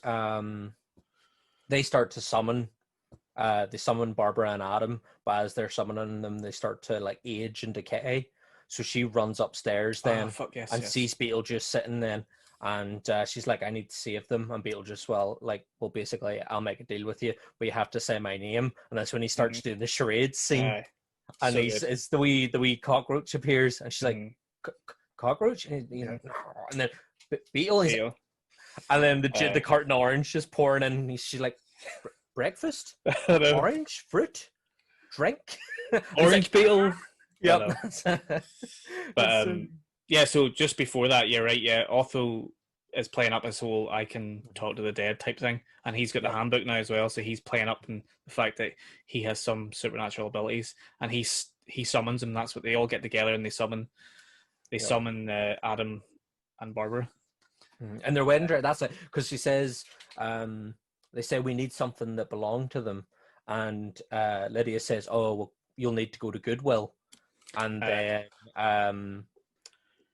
start to summon. They summon Barbara and Adam, but as they're summoning them, they start to like age and decay. So she runs upstairs then sees Beetlejuice sitting then, and she's like, "I need to save them." And Beetlejuice, well, basically, "I'll make a deal with you, but you have to say my name." And that's when he starts doing the charades scene. And so it's the wee cockroach appears, and she's like, "Cockroach?" And he's like, "No." And then Beetle, and then the carton orange is pouring in. And she's like, "Breakfast, orange, fruit, drink, orange Beetle." Yep. But yeah. So just before that, you're right. Yeah, Otho is playing up his whole "I can talk to the dead" type thing, and he's got the handbook now as well. So he's playing up in the fact that he has some supernatural abilities, and he summons them. That's what they all get together and they summon. They summon Adam and Barbara. And their wedding dress. That's it, because she says, they say we need something that belonged to them, and Lydia says, "Oh, well, you'll need to go to Goodwill," and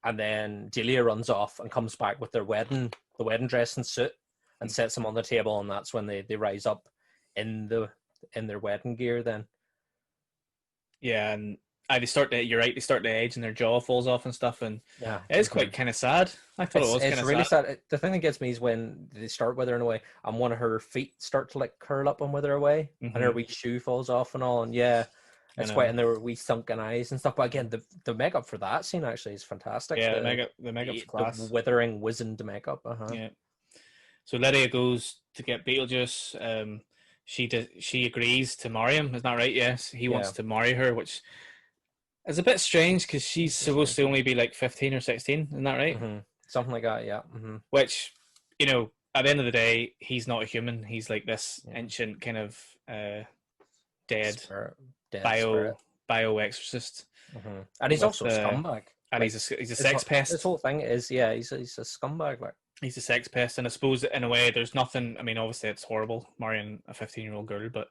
then Delia runs off and comes back with the wedding dress and suit, and sets them on the table, and that's when they rise up in their wedding gear. Then, yeah, and you're right. They start to age, and their jaw falls off and stuff, and it is quite kind of sad. I thought it was kind of really sad. The thing that gets me is when they start withering away, and one of her feet start to like curl up and wither away, and her wee shoe falls off and all, and it's quite, and there were wee sunken eyes and stuff. But again, the makeup for that scene actually is fantastic. Yeah, the makeup's class. The withering, wizened makeup. Yeah. So Lydia goes to get Beetlejuice. She agrees to marry him. Isn't that right? Yes, he wants to marry her, which is a bit strange because she's supposed to only be like 15 or 16. Isn't that right? Something like that. Yeah. Which, at the end of the day, he's not a human. He's like this ancient kind of dead bio exorcist, and he's also a scumbag. And like, he's a sex pest. This whole thing is he's a scumbag. Like, he's a sex pest, and I suppose in a way there's nothing. I mean, obviously it's horrible marrying a 15-year-old girl, but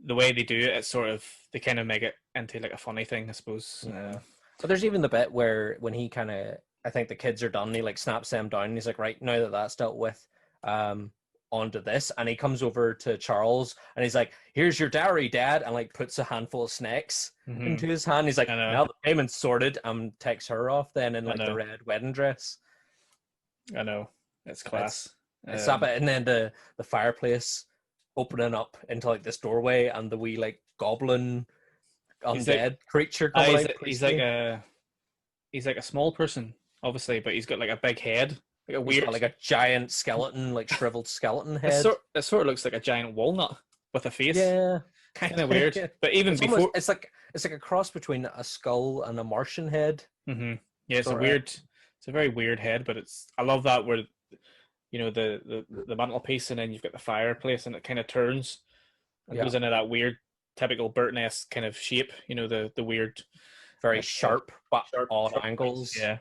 the way they do it, it's sort of, they kind of make it into like a funny thing, I suppose. But there's even the bit where when he kind of, I think the kids are done, he like snaps them down, and he's like, right, now that that's dealt with, onto this, and he comes over to Charles and he's like, "Here's your dowry, Dad," and like puts a handful of snakes into his hand. He's like, "Now the payment's sorted," and takes her off then in like the red wedding dress. I know, it's class. It's that bit, and then the fireplace opening up into like this doorway, and the wee like goblin undead creature coming out. He's like a small person, obviously, but he's got like a big head. Like a giant skeleton, like shriveled skeleton head. It sort of looks like a giant walnut with a face. Yeah, kind of weird. But even before, it's like a cross between a skull and a Martian head. Yeah, it's a very weird head. But I love that where, the mantelpiece, and then you've got the fireplace, and it kind of turns and goes into that weird, typical Burton-esque kind of shape. The weird, very sharp but odd angles. Yeah.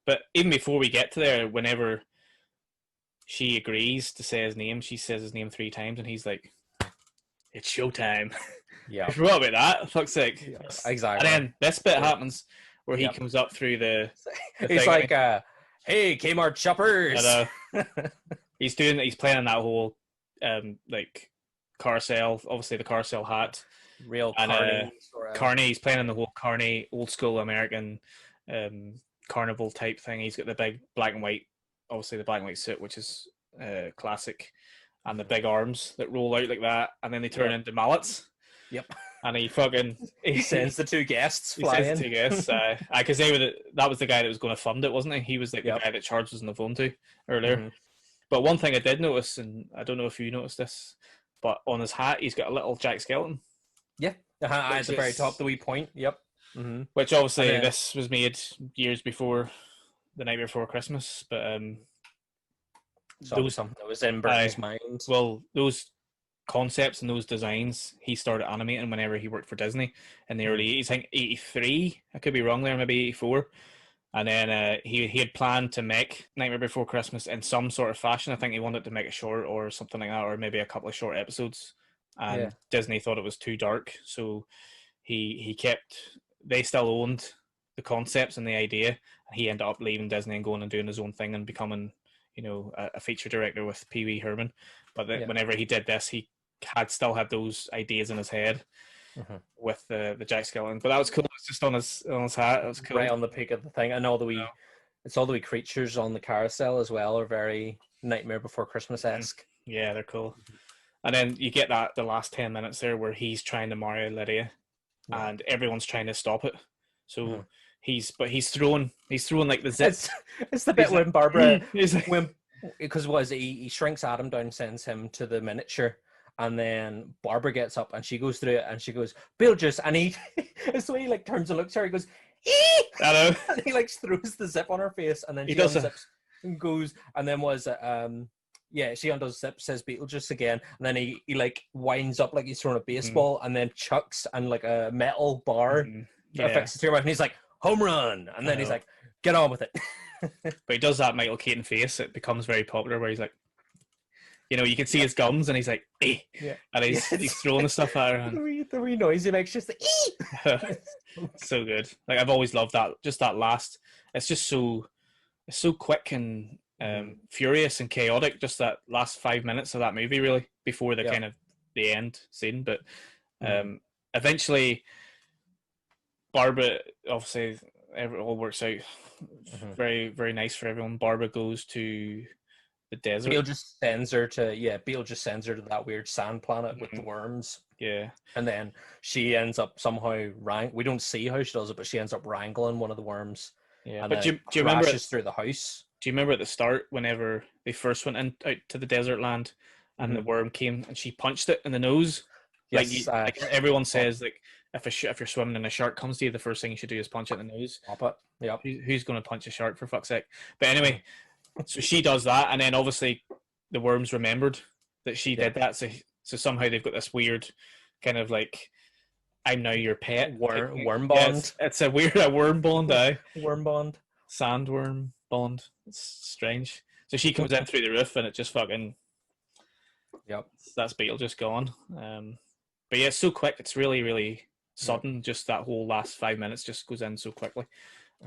But even before we get to there, whenever she agrees to say his name, she says his name 3 times, and he's like, "It's showtime." Yeah. I forgot about that. Fuck's sake. Yeah, exactly. And then this bit happens where he comes up through the he's like, Hey, Kmart shoppers. He's playing in that whole like carousel, obviously the carousel hat. Real and Carney. Carney, he's playing in the whole Carney old school American carnival type thing. He's got the big black and white, obviously the black and white suit, which is classic, and the big arms that roll out like that, and then they turn into mallets. Yep. And he sends the two guests flying. He sends the two guests, because that was the guy that was going to fund it, wasn't he? He was like the guy that Charles was on the phone to earlier. Mm-hmm. But one thing I did notice, and I don't know if you noticed this, but on his hat he's got a little Jack Skellington. Yeah, at the very top, the wee point. Yep. Mm-hmm. Which obviously this was made years before The Night Before Christmas, but something that was in Burton's mind. Well, those concepts and those designs he started animating whenever he worked for Disney in the early 80s. I think 83, I could be wrong there, maybe 84. And then he had planned to make Nightmare Before Christmas in some sort of fashion. I think he wanted to make a short or something like that, or maybe a couple of short episodes. And Disney thought it was too dark, so they still owned the concepts and the idea, and he ended up leaving Disney and going and doing his own thing and becoming, a feature director with Pee Wee Herman. But whenever he did this, he still had those ideas in his head with the Jack Skellington. But that was cool. It's just on his hat. It was cool. Right on the peak of the thing. And all the wee creatures on the carousel as well are very Nightmare Before Christmas-esque. Yeah, they're cool. And then you get the last 10 minutes there where he's trying to marry Lydia, and everyone's trying to stop it. So he's throwing like the zips. It's the bit when Barbara because he shrinks Adam down and sends him to the miniature, and then Barbara gets up and she goes through it and she goes, Beetlejuice, and it's the way he turns and looks at her, he goes, I know. And he throws the zip on her face, and then she unzips and goes, and then she undoes the zip, says Beetlejuice again, and then he winds up like he's throwing a baseball, and then chucks and a metal bar affixes to her mouth, and he's like, home run, and then he's like, get on with it. But he does that Michael Keaton face. It becomes very popular where he's like, you can see his gums, and he's like, eh. And he's throwing the stuff at her. And the wee noise he makes, just so good. I've always loved that. Just that last. It's just it's so quick and furious and chaotic. Just that last 5 minutes of that movie, really, before the kind of the end scene. But eventually, Barbara, obviously, it all works out very, very nice for everyone. Barbara goes to the desert. Beetlejuice sends her to that weird sand planet with the worms. Yeah. And then she ends up somehow we don't see how she does it, but she ends up wrangling one of the worms. Yeah. And but do you remember through the house? Do you remember at the start whenever they first went out to the desert land and the worm came and she punched it in the nose? Yes. Everyone says if you're swimming and a shark comes to you, the first thing you should do is punch it in the nose. Pop it. Yep. Who's going to punch a shark, for fuck's sake? But anyway, so she does that, and then obviously the worms remembered that she did that. So somehow they've got this weird kind of I'm now your pet worm bond. Yeah, it's a worm bond. Worm bond. Sandworm bond. It's strange. So she comes in through the roof, and it just fucking. Yep. That's Beetlejuice gone. But yeah, it's so quick. It's really, really sudden. Just that whole last 5 minutes just goes in so quickly,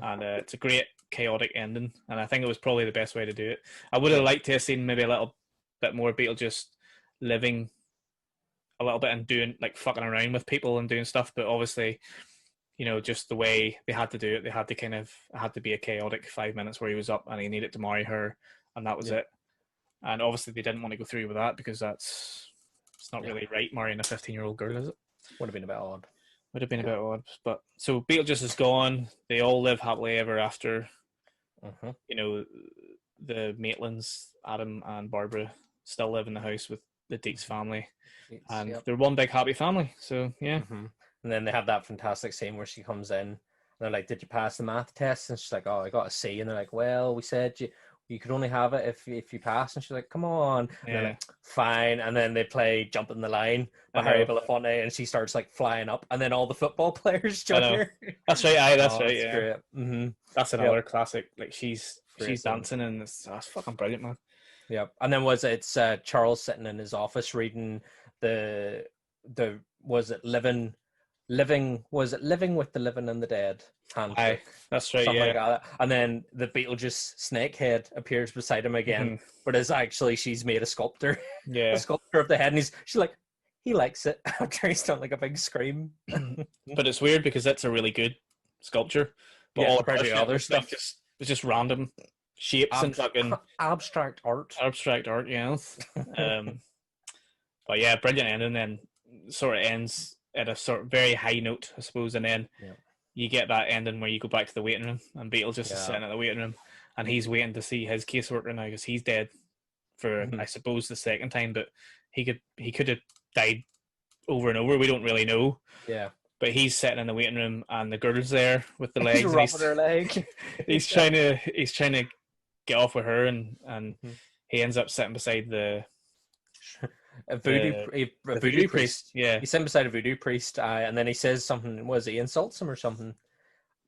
and it's a great chaotic ending. And I think it was probably the best way to do it. I would have liked to have seen maybe a little bit more Beetlejuice living a little bit and doing fucking around with people and doing stuff. But obviously, just the way they had to do it, it had to be a chaotic 5 minutes where he was up and he needed to marry her, and that was it. And obviously they didn't want to go through with that because it's not really right marrying a 15-year-old girl, is it? Would have been a bit odd. Would have been a bit odd. But so Beetlejuice is gone. They all live happily ever after. The Maitlands, Adam and Barbara, still live in the house with the Dietz family. And they're one big happy family. So, yeah. And then they have that fantastic scene where she comes in. And they're like, did you pass the math test? And she's like, oh, I got a C. And they're like, well, we said you could only have it if you pass. And she's like, come on. And they're like, fine. And then they play Jump in the Line by Harry Belafonte, and she starts flying up, and then all the football players join her. That's right. That's right. Yeah. Great. Mm-hmm. That's another classic. She's dancing, and that's fucking brilliant, man. Yep. And then it's Charles sitting in his office reading the living Living with the Living and the Dead handbook. Aye, that's right. Something Yeah, like that. And then the Beetlejuice snake head appears beside him again, but is actually she's made a sculptor, yeah. a sculptor of the head, and she's like, he likes it after he's done like a big scream. But it's weird because it's a really good sculpture, but all compared to other stuff, it's just random shapes and fucking abstract art. Abstract art, yeah. But yeah, brilliant ending. Then sort of ends at a sort of very high note, I suppose, and then you get that ending where you go back to the waiting room, and Beetlejuice is sitting at the waiting room, and he's waiting to see his caseworker now because he's dead for I suppose the second time, but he could have died over and over. We don't really know. Yeah. But he's sitting in the waiting room, and the girl's there with the legs. He's rubbing her leg. he's trying to get off with her, and he ends up sitting beside a voodoo priest. Yeah, he's sitting beside a voodoo priest, and then he says something. Was he insults him or something?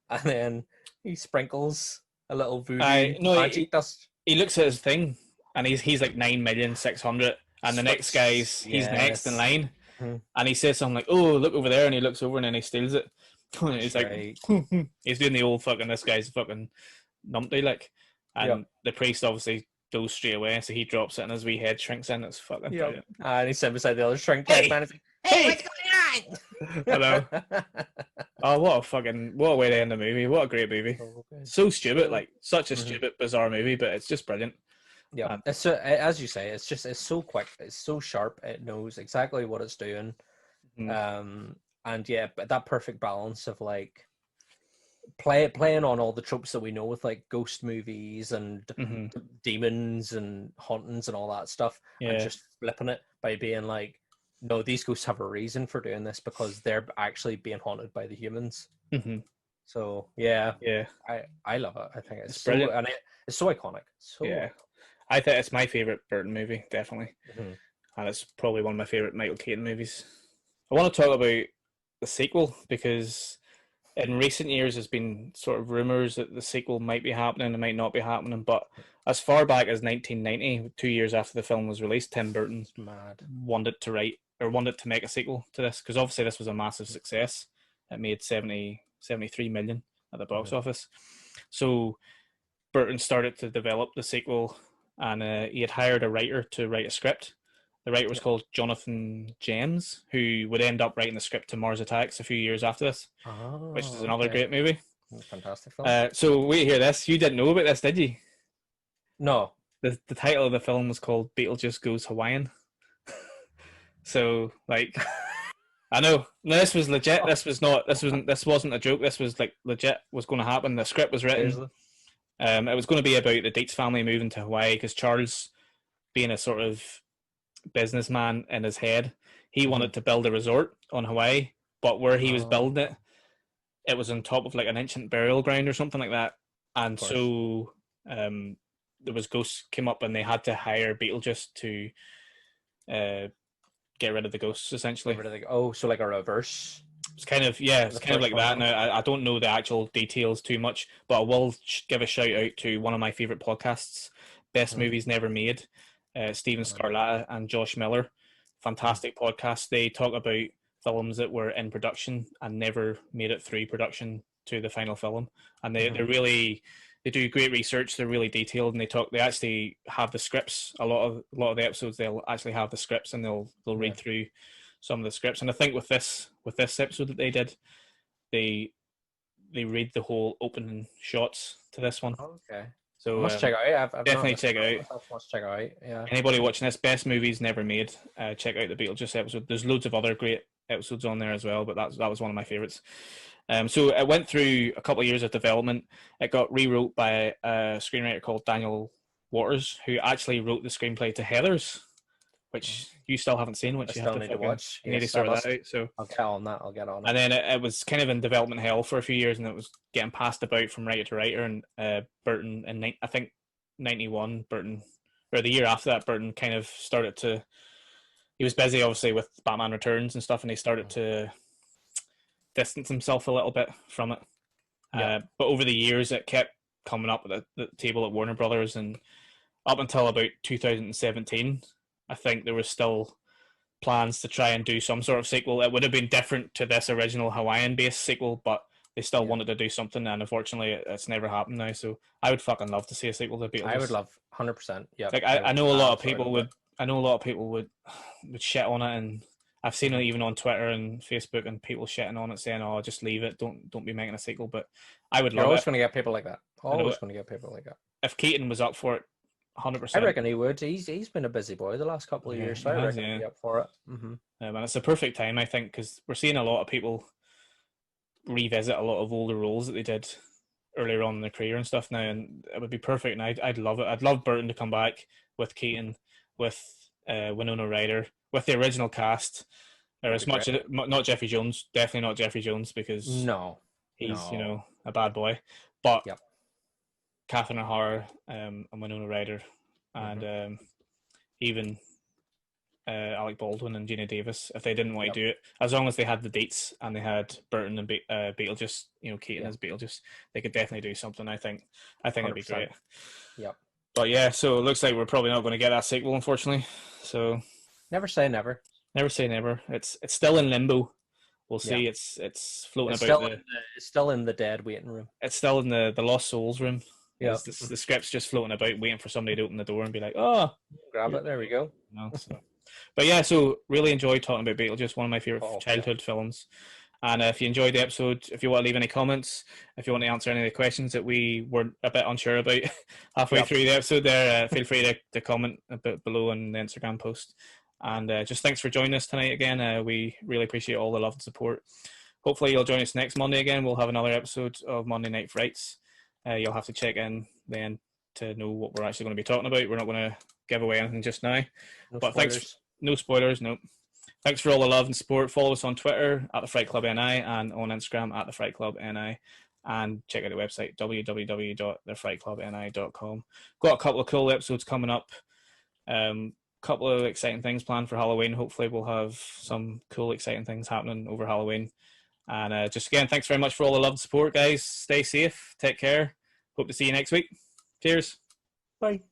And then he sprinkles a little voodoo magic dust. He looks at his thing, and he's like 9,600,000, and the next guy's he's next in line. And he says something like, "Oh, look over there," and he looks over and then he steals it. He's like, he's doing the old fucking, this guy's fucking numpty, like. And the priest obviously goes straight away, so he drops it and his wee head shrinks in. It's fucking brilliant. And he's sitting beside the other shrink head man. Hey, what's going on? Hello. Oh, what a way to end the movie. What a great movie. So stupid, like such a stupid, bizarre movie, but it's just brilliant. Yeah, it's so, as you say, it's so quick, it's so sharp, it knows exactly what it's doing, and yeah, but that perfect balance of like playing on all the tropes that we know with like ghost movies and demons and hauntings and all that stuff, and just flipping it by being like, no, these ghosts have a reason for doing this because they're actually being haunted by the humans. So yeah, I love it. I think it's brilliant, and it's so iconic. So I think it's my favourite Burton movie, definitely. And it's probably one of my favourite Michael Keaton movies. I want to talk about the sequel because in recent years there's been sort of rumours that the sequel might be happening, it might not be happening, but as far back as 1990, 2 years after the film was released, Tim Burton wanted to make a sequel to this because obviously this was a massive success. It made 73 million at the box office. So Burton started to develop the sequel, and he had hired a writer to write a script. The writer was called Jonathan James, who would end up writing the script to Mars Attacks a few years after this, which is another great movie. Fantastic film. So wait, hear this. You didn't know about this, did you? No. The title of the film was called Beetlejuice Goes Hawaiian. So like, I know. No, this was legit. This wasn't a joke. This was like legit. Was going to happen. The script was written. It was going to be about the Dietz family moving to Hawaii because Charles, being a sort of businessman in his head, he wanted to build a resort on Hawaii, but where he was building it, it was on top of like an ancient burial ground or something like that. And so there was ghosts came up and they had to hire Beetlejuice to get rid of the ghosts, essentially. So like a reverse. It's kind of like that. Now I don't know the actual details too much, but I will give a shout out to one of my favorite podcasts, Best Movies Never Made. Steven Scarlatta and Josh Miller, fantastic podcast. They talk about films that were in production and never made it through production to the final film, and they do great research. They're really detailed, and they actually have the scripts. A lot of the episodes they'll actually have the scripts, and they'll read through some of the scripts. And I think with this episode that they did, they read the whole opening shots to this one. Okay. So must check it out. I've definitely check it out. Must check it out. Yeah. Anybody watching this, Best Movies Never Made, check out the Beetlejuice episode. There's loads of other great episodes on there as well, but that was one of my favourites. So it went through a couple of years of development. It got rewrote by a screenwriter called Daniel Waters, who actually wrote the screenplay to Heathers, which you still haven't seen, which you have to watch. You need to sort that out. So I'll get on that. And then it was kind of in development hell for a few years, and it was getting passed about from writer to writer. And Burton, in I think 91, Burton, or the year after that, Burton kind of started to. He was busy, obviously, with Batman Returns and stuff, and he started to distance himself a little bit from it. But over the years, it kept coming up at the table at Warner Brothers, and up until about 2017. I think there was still plans to try and do some sort of sequel. It would have been different to this original Hawaiian-based sequel, but they still wanted to do something, and unfortunately, it's never happened now. So I would fucking love to see a sequel to Beetlejuice. I would love 100%. Yeah, like I know a lot of people would. I know a lot of people would shit on it, and I've seen it even on Twitter and Facebook, and people shitting on it, saying, "Oh, just leave it. Don't be making a sequel." But I would love it. You're always going to get people like that. Always going to get people like that. If Keaton was up for it, 100%. I reckon he would. He's been a busy boy the last couple of years, so I reckon he'd be up for it. And it's a perfect time, I think, because we're seeing a lot of people revisit a lot of older roles that they did earlier on in their career and stuff now, and it would be perfect. And I'd love it. I'd love Burton to come back with Keaton, with Winona Ryder, with the original cast. Or as much not Jeffrey Jones, definitely not Jeffrey Jones, because he's a bad boy. But Catherine O'Hara and Winona Ryder, and even Alec Baldwin and Geena Davis, if they didn't want to do it, as long as they had the dates and they had Burton and Beetlejuice, Keaton as Beetlejuice, they could definitely do something. I think it'd be great. Yep. But yeah, so it looks like we're probably not going to get that sequel, unfortunately. So never say never. Never say never. It's still in limbo. We'll see. Yeah. It's floating it's about. It's still in the dead waiting room. It's still in the Lost Souls room. Yeah. The script's just floating about, waiting for somebody to open the door and be like, "Oh, grab it." There we go. But yeah, so really enjoyed talking about Beetlejuice, one of my favorite childhood films. And if you enjoyed the episode, if you want to leave any comments, if you want to answer any of the questions that we were a bit unsure about halfway through the episode, there, feel free to comment a bit below in the Instagram post. And just thanks for joining us tonight again. We really appreciate all the love and support. Hopefully you'll join us next Monday again. We'll have another episode of Monday Night Frights. You'll have to check in then to know what we're actually going to be talking about. We're not going to give away anything just now. Thanks. No spoilers, no. Thanks for all the love and support. Follow us on Twitter at the Fright Club NI and on Instagram at the Fright Club NI. And check out the website www.thefrightclubni.com. Got a couple of cool episodes coming up. Couple of exciting things planned for Halloween. Hopefully we'll have some cool, exciting things happening over Halloween. And just again, thanks very much for all the love and support, guys. Stay safe. Take care. Hope to see you next week. Cheers. Bye.